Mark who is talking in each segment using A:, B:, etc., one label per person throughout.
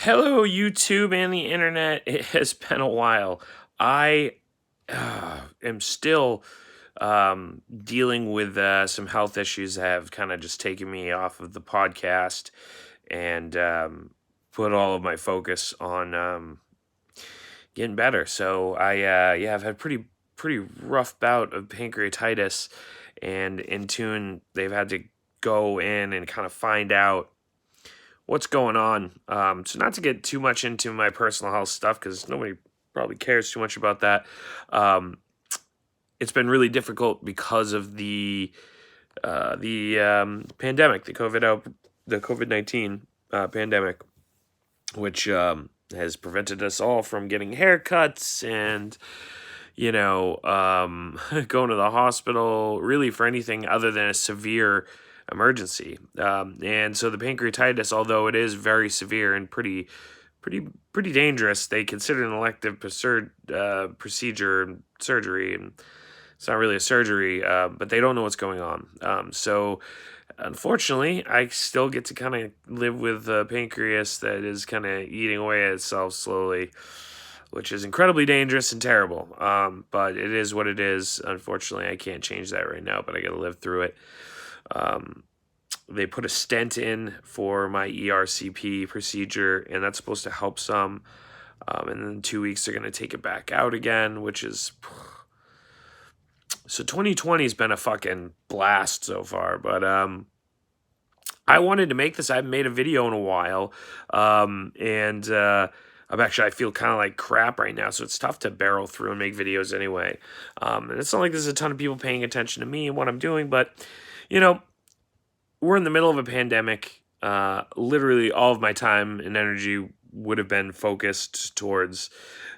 A: Hello, YouTube and the internet. It has been a while. I am still dealing with some health issues that have kind of just taken me off of the podcast and put all of my focus on getting better. So I've had pretty rough bout of pancreatitis, and in tune they've had to go in and kind of find out what's going on. So not to get too much into my personal health stuff because nobody probably cares too much about that. Um, it's been really difficult because of the pandemic, the COVID-19 pandemic, which has prevented us all from getting haircuts and going to the hospital really for anything other than a severe emergency. And so the pancreatitis, although it is very severe and pretty dangerous, they consider it an elective procedure and surgery, and it's not really a surgery, but they don't know what's going on. So unfortunately, I still get to kind of live with a pancreas that is kind of eating away at itself slowly, which is incredibly dangerous and terrible. But it is what it is. Unfortunately, I can't change that right now, but I got to live through it. They put a stent in for my ERCP procedure, and that's supposed to help some. And then in 2 weeks, they're going to take it back out again, which is... So 2020 has been a fucking blast so far, but I wanted to make this. I haven't made a video in a while, and I feel kind of like crap right now, so it's tough to barrel through and make videos anyway. And it's not like there's a ton of people paying attention to me and what I'm doing, but, we're in the middle of a pandemic. Literally all of my time and energy would have been focused towards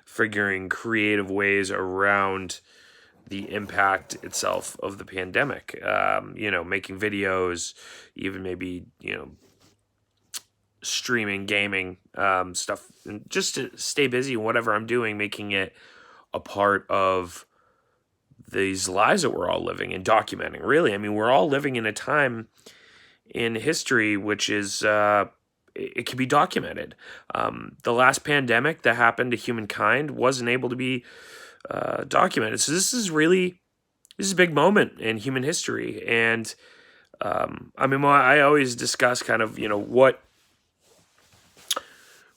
A: figuring creative ways around the impact itself of the pandemic. Making videos, even maybe, streaming, gaming, stuff, and just to stay busy in whatever I'm doing, making it a part of these lives that we're all living and documenting. Really, I mean, we're all living in a time in history which is it can be documented. The last pandemic that happened to humankind wasn't able to be documented. So this is a big moment in human history. And I always discuss kind of what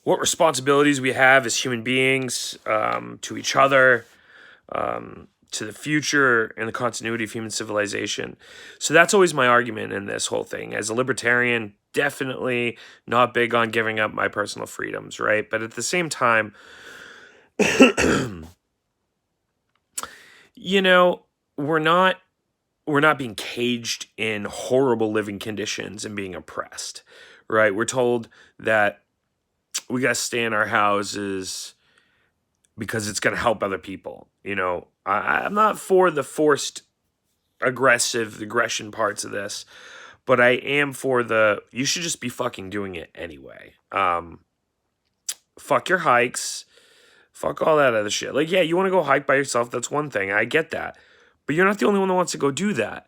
A: responsibilities we have as human beings, to each other, to the future and the continuity of human civilization. So that's always my argument in this whole thing. As a libertarian, definitely not big on giving up my personal freedoms, right? But at the same time, we're not being caged in horrible living conditions and being oppressed, right? We're told that we got to stay in our houses because it's going to help other people. I'm not for the forced aggression parts of this, but I am for you should just be fucking doing it anyway. Fuck your hikes. Fuck all that other shit. Like, yeah, you want to go hike by yourself, that's one thing. I get that. But you're not the only one that wants to go do that.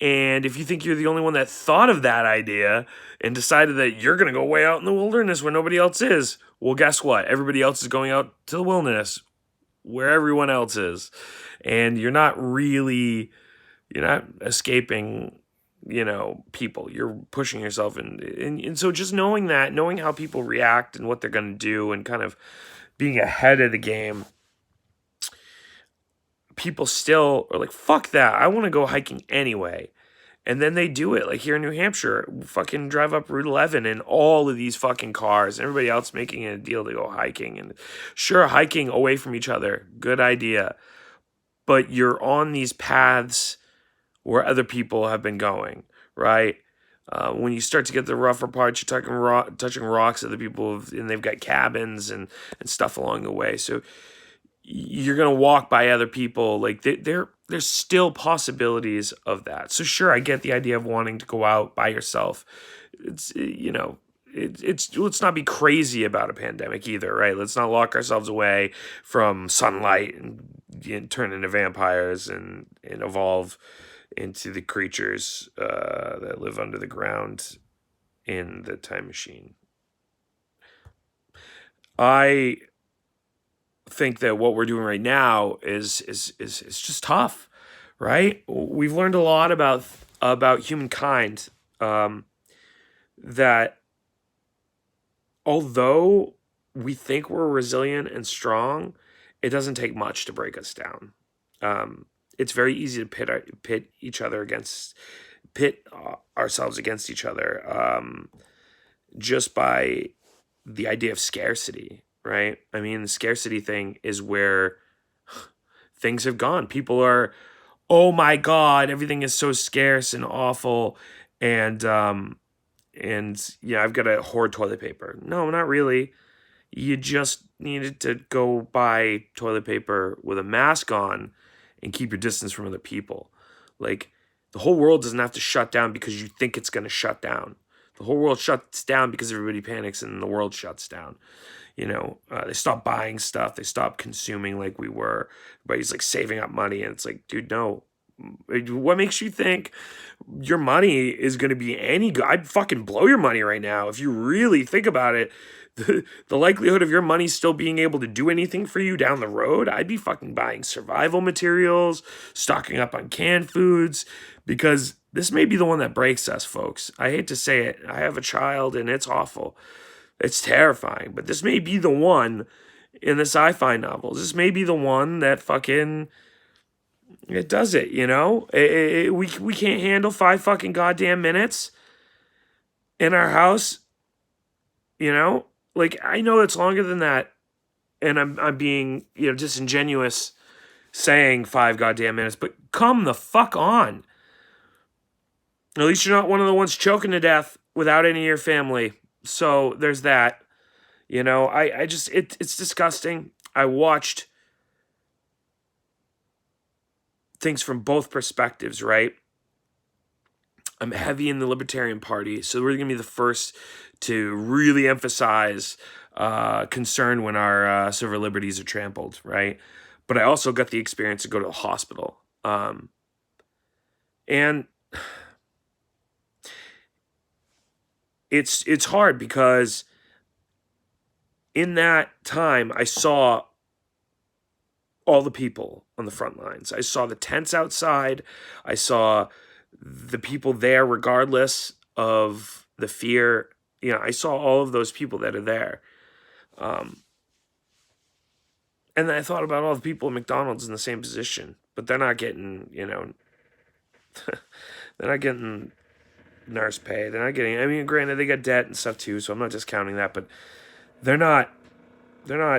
A: And if you think you're the only one that thought of that idea and decided that you're going to go way out in the wilderness where nobody else is, well, guess what? Everybody else is going out to the wilderness where everyone else is. And you're not escaping, people. You're pushing yourself. And so just knowing how people react and what they're going to do and kind of being ahead of the game, people still are like, fuck that, I want to go hiking anyway. And then they do it. Like here in New Hampshire, fucking drive up Route 11 and all of these fucking cars, everybody else making it a deal to go hiking. And sure, hiking away from each other, good idea. But you're on these paths where other people have been going, right? When you start to get the rougher parts, you're touching rocks that the people have, and they've got cabins and stuff along the way. So you're going to walk by other people. Like there's still possibilities of that. So sure, I get the idea of wanting to go out by yourself. It's, let's not be crazy about a pandemic either, right? Let's not lock ourselves away from sunlight and turn into vampires and evolve into the creatures that live under the ground in the time machine. I think that what we're doing right now is just tough, right? We've learned a lot about humankind, that although we think we're resilient and strong, it doesn't take much to break us down. It's very easy to pit ourselves against each other, just by the idea of scarcity, right? I mean, the scarcity thing is where things have gone. People are, oh my God, everything is so scarce and awful, and yeah, I've got to hoard toilet paper. No, not really. You just needed to go buy toilet paper with a mask on and keep your distance from other people. Like, the whole world doesn't have to shut down because you think it's going to shut down. The whole world shuts down because everybody panics and the world shuts down. They stop buying stuff. They stop consuming like we were. Everybody's like saving up money. And it's like, dude, no. What makes you think your money is going to be any good? I'd fucking blow your money right now. If you really think about it, the likelihood of your money still being able to do anything for you down the road, I'd be fucking buying survival materials, stocking up on canned foods, because this may be the one that breaks us, folks. I hate to say it. I have a child and it's awful. It's terrifying, but this may be the one in the sci-fi novels. This may be the one that fucking it does it, we can't handle 5 fucking goddamn minutes in our house, Like, I know it's longer than that, and I'm being, disingenuous saying 5 goddamn minutes, but come the fuck on. At least you're not one of the ones choking to death without any of your family. So there's that. I just it's disgusting. I watched things from both perspectives, right? I'm heavy in the Libertarian Party, so we're going to be the first to really emphasize concern when our civil liberties are trampled, right? But I also got the experience to go to the hospital. And it's hard because in that time, I saw all the people on the front lines. I saw the tents outside. I saw the people there regardless of the fear. I saw all of those people that are there. And then I thought about all the people at McDonald's in the same position, but they're not getting, they're not getting nurse pay. They're not getting, granted, they got debt and stuff too, so I'm not discounting that, but they're not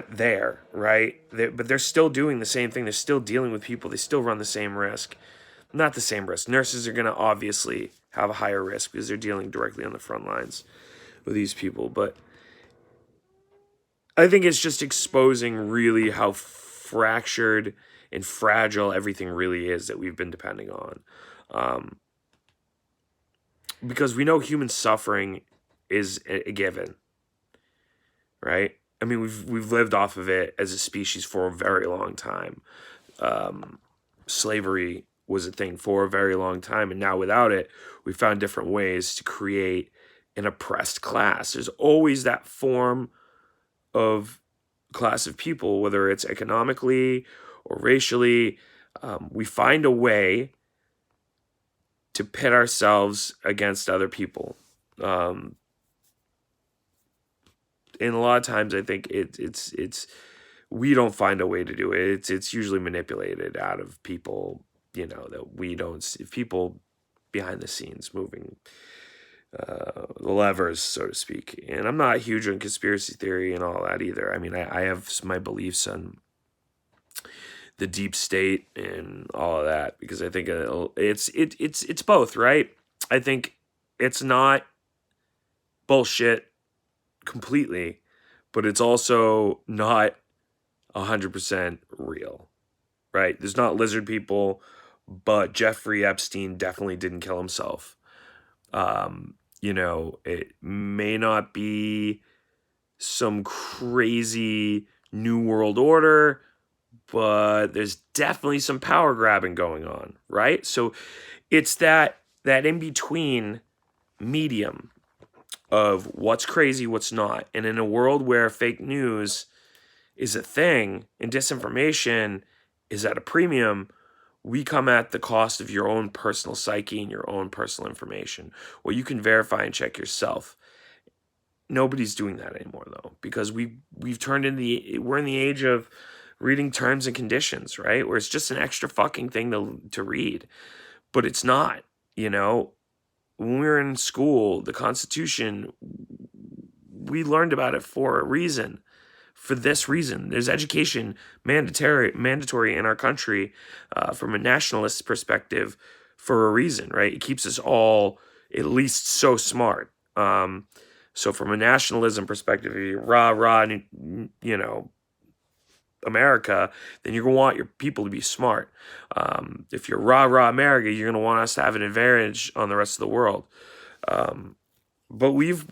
A: there, right? But they're still doing the same thing. They're still dealing with people. They still run the same risk. Not the same risk. Nurses are going to obviously have a higher risk because they're dealing directly on the front lines with these people. But I think it's just exposing really how fractured and fragile everything really is that we've been depending on. Because we know human suffering is a given, right? We've lived off of it as a species for a very long time. Slavery was a thing for a very long time, and now without it, we found different ways to create an oppressed class. There's always that form of class of people, whether it's economically or racially. We find a way to pit ourselves against other people. And a lot of times I think it's we don't find a way to do it. It's usually manipulated out of people, that we don't see, people behind the scenes moving the levers, so to speak. And I'm not huge on conspiracy theory and all that either. I have my beliefs on the deep state and all of that because I think it's both, right? I think it's not bullshit completely, but it's also not 100% real, right? There's not lizard people, but Jeffrey Epstein definitely didn't kill himself. It may not be some crazy new world order, but there's definitely some power grabbing going on, right? So it's that in between medium of what's crazy, what's not. And in a world where fake news is a thing and disinformation is at a premium, we come at the cost of your own personal psyche and your own personal information, what you can verify and check yourself. Nobody's doing that anymore, though, because we've turned we're in the age of reading terms and conditions, right? Where it's just an extra fucking thing to read, but it's not. You know, when we were in school, the Constitution, we learned about it for a reason. For this reason, there's education mandatory in our country from a nationalist perspective for a reason, right? It keeps us all at least so smart. So from a nationalism perspective, if you're rah, you know, America, then you're going to want your people to be smart. If you're rah, America, you're going to want us to have an advantage on the rest of the world. But we've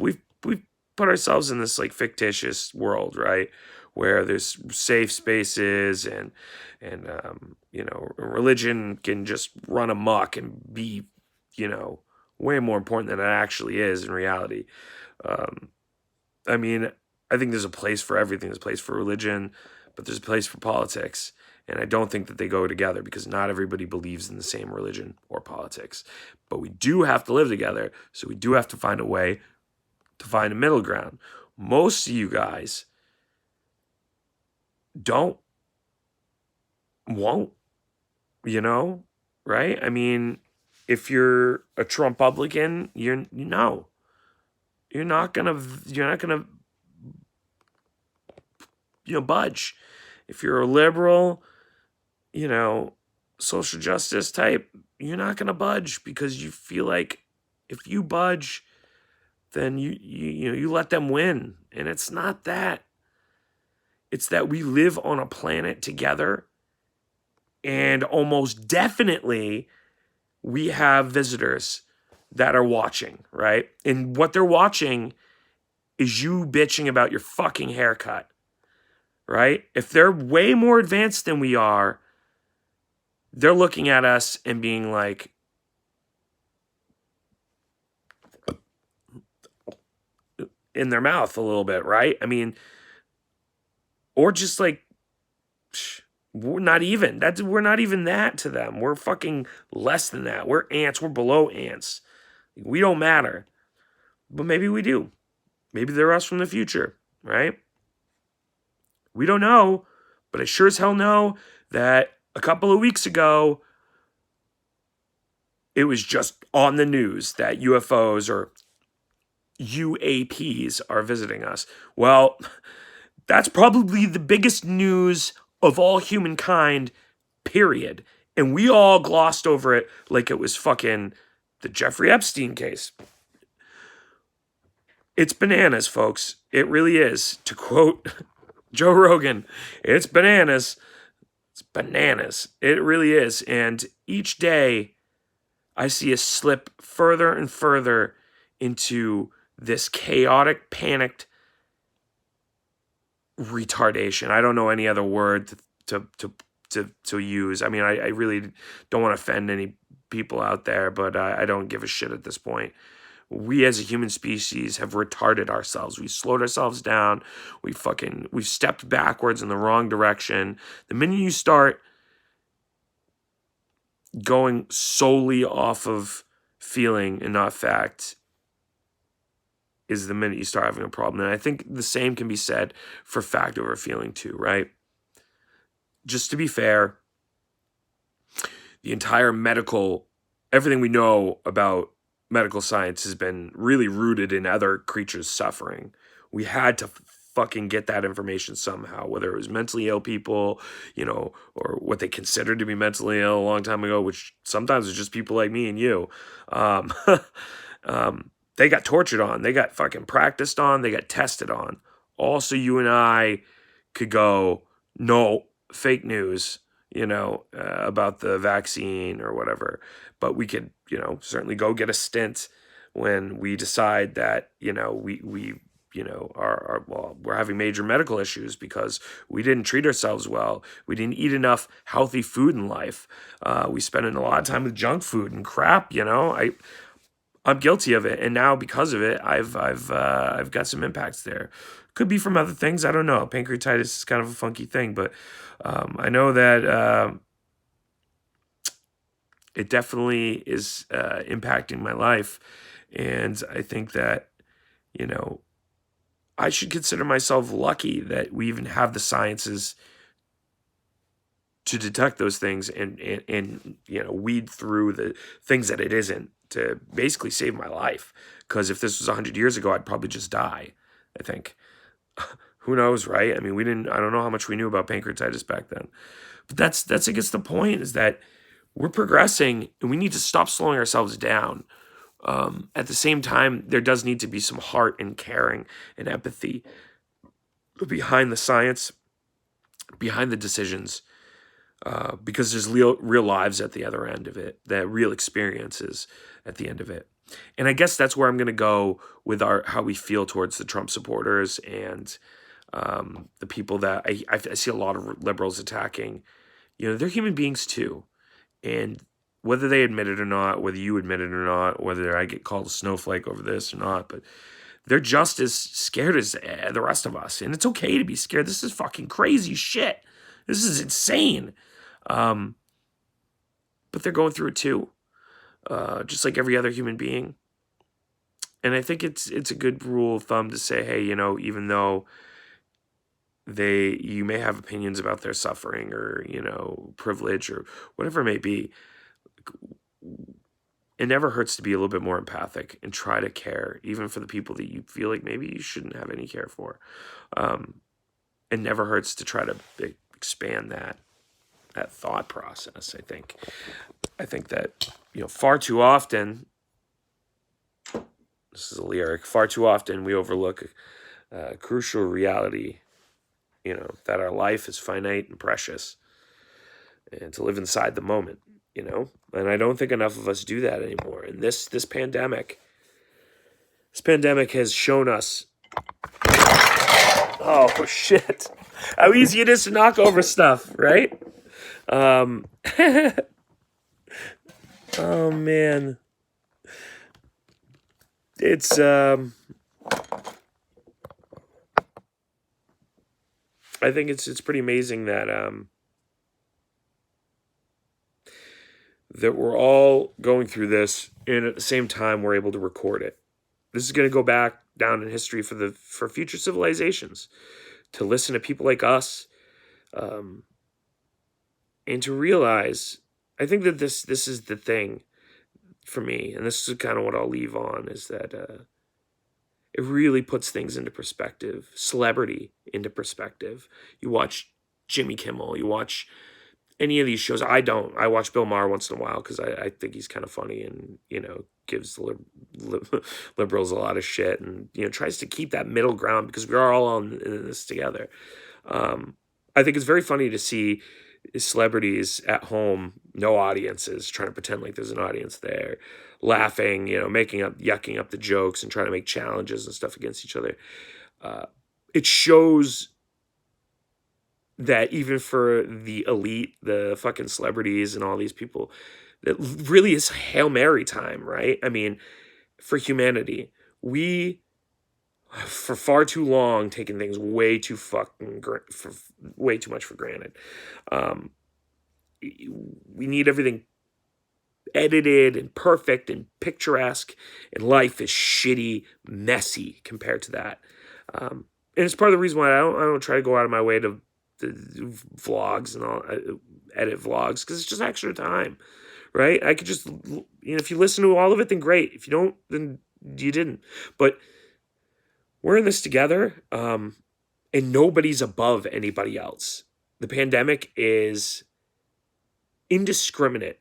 A: put ourselves in this like fictitious world, right, where there's safe spaces and you know, religion can just run amok and be, you know, way more important than it actually is in reality. I mean, I think there's a place for everything. There's a place for religion, but there's a place for politics. And I don't think that they go together because not everybody believes in the same religion or politics. But we do have to live together, so we do have to find a way to find a middle ground. Most of you guys won't, you know, right? I mean, if you're a Trumpublican, you're not gonna budge. If you're a liberal, you know, social justice type, you're not gonna budge because you feel like if you budge, then you let them win. And it's not that. It's that we live on a planet together, and almost definitely we have visitors that are watching, right? And what they're watching is you bitching about your fucking haircut, right? If they're way more advanced than we are, they're looking at us and being like, in their mouth a little bit, right? I mean, or just like, we're not even that to them. We're fucking less than that. We're ants. We're below ants. We don't matter. But maybe we do. Maybe they're us from the future, right? We don't know, but I sure as hell know that a couple of weeks ago, it was just on the news that UFOs or UAPs are visiting us. Well, that's probably the biggest news of all humankind, period. And we all glossed over it like it was fucking the Jeffrey Epstein case. It's bananas, folks. It really is. To quote Joe Rogan, it's bananas. It's bananas. It really is. And each day, I see us slip further and further into this chaotic, panicked retardation. I don't know any other word to use. I mean, I really don't want to offend any people out there, but I don't give a shit at this point. We as a human species have retarded ourselves. We slowed ourselves down. We've stepped backwards in the wrong direction. The minute you start going solely off of feeling and not fact is the minute you start having a problem. And I think the same can be said for fact over feeling too, right? Just to be fair, the entire everything we know about medical science has been really rooted in other creatures suffering. We had to fucking get that information somehow, whether it was mentally ill people, you know, or what they considered to be mentally ill a long time ago, which sometimes is just people like me and you. They got tortured on, they got fucking practiced on, they got tested on. Also, you and I could go, no, fake news, you know, about the vaccine or whatever. But we could, you know, certainly go get a stint when we decide that, you know, we you know, we're having major medical issues because we didn't treat ourselves well. We didn't eat enough healthy food in life. We spent a lot of time with junk food and crap, you know. I'm guilty of it, and now because of it, I've got some impacts there. Could be from other things. I don't know. Pancreatitis is kind of a funky thing, but I know that it definitely is impacting my life, and I think that, you know, I should consider myself lucky that we even have the sciences to detect those things and you know, weed through the things that it isn't, to basically save my life. Because if this was 100 years ago, I'd probably just die, I think. Who knows, right? I mean, I don't know how much we knew about pancreatitis back then. But that's I guess the point, is that we're progressing and we need to stop slowing ourselves down. At the same time, there does need to be some heart and caring and empathy behind the science, behind the decisions, because there's real lives at the other end of it, that real experiences at the end of it. And I guess that's where I'm going to go with how we feel towards the Trump supporters and the people that I see a lot of liberals attacking. You know, they're human beings too. And whether they admit it or not, whether you admit it or not, whether I get called a snowflake over this or not, but they're just as scared as the rest of us. And it's okay to be scared. This is fucking crazy shit. This is insane. But they're going through it too, just like every other human being. And I think it's a good rule of thumb to say, hey, you know, even though you may have opinions about their suffering or, you know, privilege or whatever it may be, it never hurts to be a little bit more empathic and try to care, even for the people that you feel like maybe you shouldn't have any care for. It never hurts to try to expand that thought process. I think that, you know, far too often, this is a lyric, far too often we overlook crucial reality, you know, that our life is finite and precious, and to live inside the moment, you know. And I don't think enough of us do that anymore. And this pandemic has shown us, oh shit, how easy it is to knock over stuff, right? Oh man, it's I think it's pretty amazing that that we're all going through this, and at the same time we're able to record it. This is going to go back down in history for future civilizations, to listen to people like us, and to realize. I think that this is the thing for me, and this is kind of what I'll leave on, is that it really puts things into perspective, celebrity into perspective. You watch Jimmy Kimmel, you watch any of these shows. I don't. I watch Bill Maher once in a while because I think he's kind of funny and, you know, gives the liberals a lot of shit, and, you know, tries to keep that middle ground because we are all in this together. I think it's very funny to see celebrities at home, no audiences, trying to pretend like there's an audience there, laughing, you know, yucking up the jokes and trying to make challenges and stuff against each other. It shows that even for the elite, the fucking celebrities and all these people, that really is Hail Mary time, right? I mean, for humanity, we, for far too long, taken things way too way too much for granted. We need everything edited and perfect and picturesque, and life is shitty, messy compared to that. And it's part of the reason why I don't try to go out of my way to vlogs and all, edit vlogs, because it's just extra time, right? I could just, you know, if you listen to all of it, then great. If you don't, then you didn't. But we're in this together, and nobody's above anybody else. The pandemic is indiscriminate,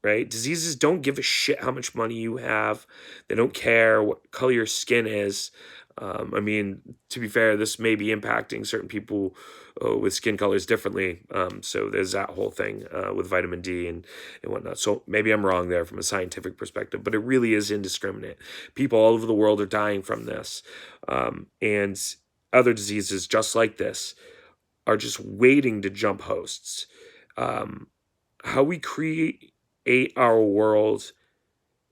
A: right? Diseases don't give a shit how much money you have. They don't care what color your skin is. I mean, to be fair, this may be impacting certain people with skin colors differently. So there's that whole thing with vitamin D and whatnot. So maybe I'm wrong there from a scientific perspective, but it really is indiscriminate. People all over the world are dying from this. And other diseases just like this are just waiting to jump hosts. How we create our world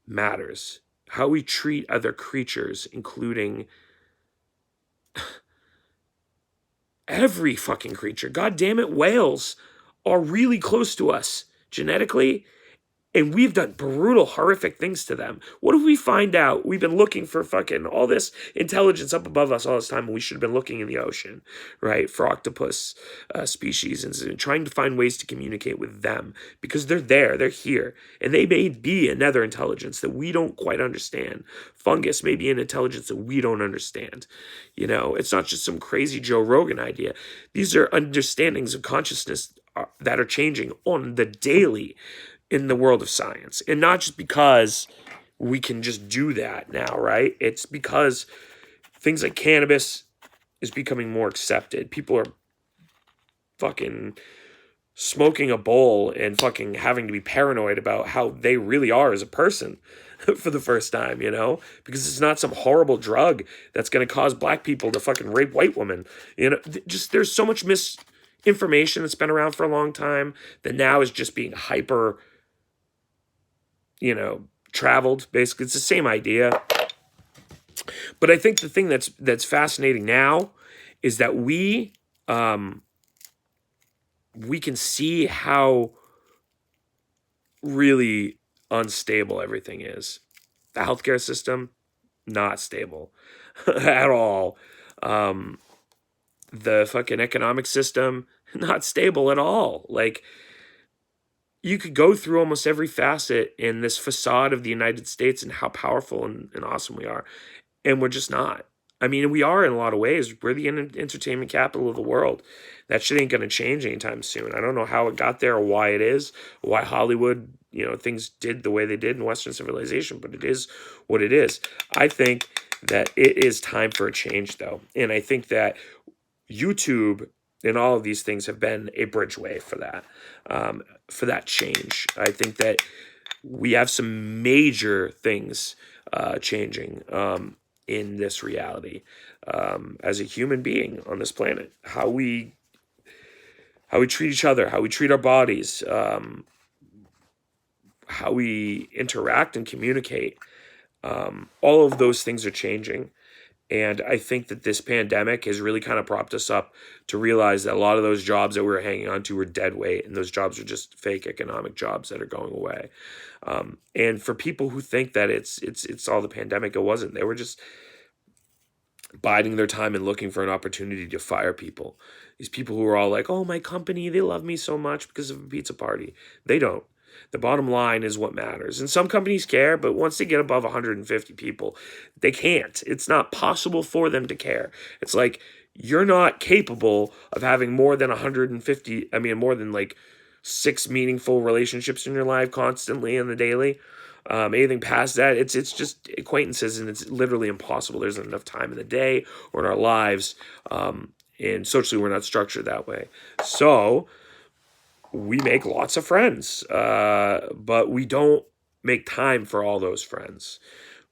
A: matters. how we treat other creatures, including every fucking creature. God damn it, whales are really close to us genetically, and we've done brutal, horrific things to them. What if we find out we've been looking for fucking all this intelligence up above us all this time, and we should have been looking in the ocean, right, for octopus species, and trying to find ways to communicate with them, because they're here, and they may be another intelligence that we don't quite understand. Fungus may be an intelligence that we don't understand. You know, it's not just some crazy Joe Rogan idea. These are understandings of consciousness that are changing on the daily in the world of science. And not just because we can just do that now, right? It's because things like cannabis is becoming more accepted. People are fucking smoking a bowl and fucking having to be paranoid about how they really are as a person for the first time, you know? Because it's not some horrible drug that's going to cause black people to fucking rape white women. You know, just there's so much misinformation that's been around for a long time that now is just being hyper, you know, traveled. Basically, it's the same idea. But I think the thing that's fascinating now is that we can see how really unstable everything is. The healthcare system, not stable at all. The fucking economic system, not stable at all. Like, you could go through almost every facet in this facade of the United States and how powerful and awesome we are. And we're just not. I mean, we are in a lot of ways. We're the entertainment capital of the world. That shit ain't going to change anytime soon. I don't know how it got there or why it is, why Hollywood, you know, things did the way they did in Western civilization, but it is what it is. I think that it is time for a change, though. And I think that YouTube and all of these things have been a bridgeway for that change. I think that we have some major things changing in this reality as a human being on this planet. How we treat each other, how we treat our bodies, how we interact and communicate. All of those things are changing. And I think that this pandemic has really kind of propped us up to realize that a lot of those jobs that we were hanging on to were dead weight, and those jobs are just fake economic jobs that are going away. And for people who think that it's all the pandemic, it wasn't. They were just biding their time and looking for an opportunity to fire people. These people who are all like, "Oh, my company, they love me so much because of a pizza party." They don't. The bottom line is what matters. And some companies care, but once they get above 150 people, they can't. It's not possible for them to care. It's like, you're not capable of having more than 150, more than like 6 meaningful relationships in your life constantly in the daily. Anything past that, it's just acquaintances, and it's literally impossible. There's not enough time in the day or in our lives. And socially, we're not structured that way. So we make lots of friends, but we don't make time for all those friends.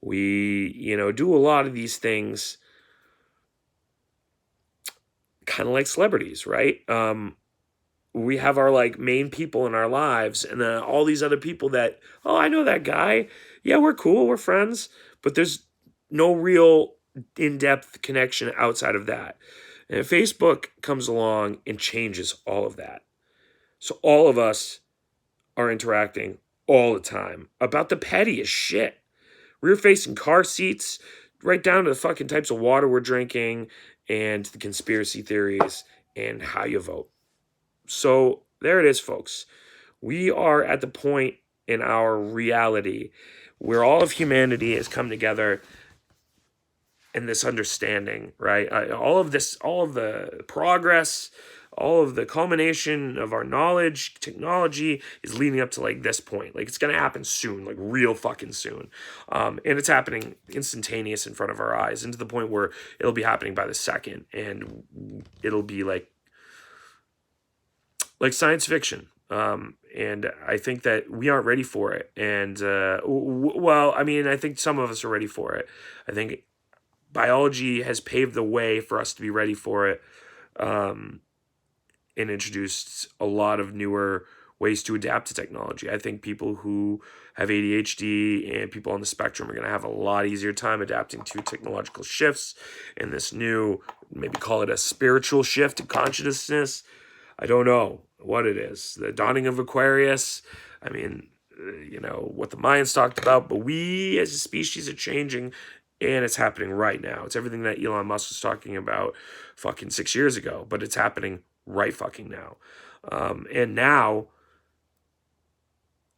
A: We, do a lot of these things kind of like celebrities, right? We have our like main people in our lives, and then all these other people that, oh, I know that guy. Yeah, we're cool, we're friends, but there's no real in-depth connection outside of that. And Facebook comes along and changes all of that. So all of us are interacting all the time about the pettiest shit. Rear facing car seats, right down to the fucking types of water we're drinking, and the conspiracy theories and how you vote. So there it is, folks. We are at the point in our reality where all of humanity has come together in this understanding, right? All of the progress, all of the culmination of our knowledge, technology is leading up to like this point. Like, it's going to happen soon, like real fucking soon. And it's happening instantaneous in front of our eyes, and to the point where it'll be happening by the second, and it'll be like science fiction. And I think that we aren't ready for it. And, I think some of us are ready for it. I think biology has paved the way for us to be ready for it, and introduced a lot of newer ways to adapt to technology. I think people who have ADHD and people on the spectrum are going to have a lot easier time adapting to technological shifts and this new, maybe call it a spiritual shift in consciousness. I don't know what it is. The dawning of Aquarius. I mean, what the Mayans talked about, but we as a species are changing, and it's happening right now. It's everything that Elon Musk was talking about fucking 6 years ago, but it's happening right fucking now. And now,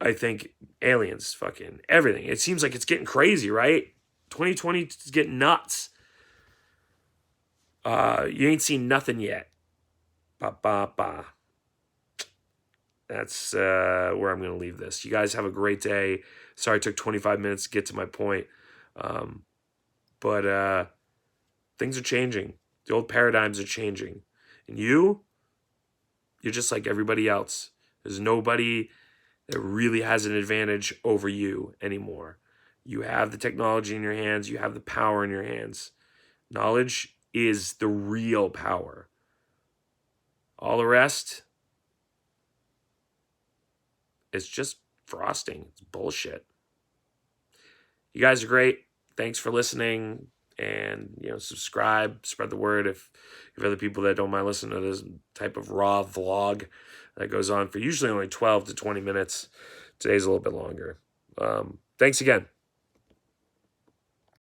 A: I think aliens, fucking everything. It seems like it's getting crazy, right? 2020 is getting nuts. You ain't seen nothing yet. Ba ba ba. That's where I'm going to leave this. You guys have a great day. Sorry it took 25 minutes to get to my point. But things are changing. The old paradigms are changing. And you're just like everybody else. There's nobody that really has an advantage over you anymore. You have the technology in your hands. You have the power in your hands. Knowledge is the real power. All the rest, it's just frosting. It's bullshit. You guys are great. Thanks for listening. And, subscribe, spread the word if you have other people that don't mind listening to this type of raw vlog that goes on for usually only 12 to 20 minutes. Today's a little bit longer. Thanks again.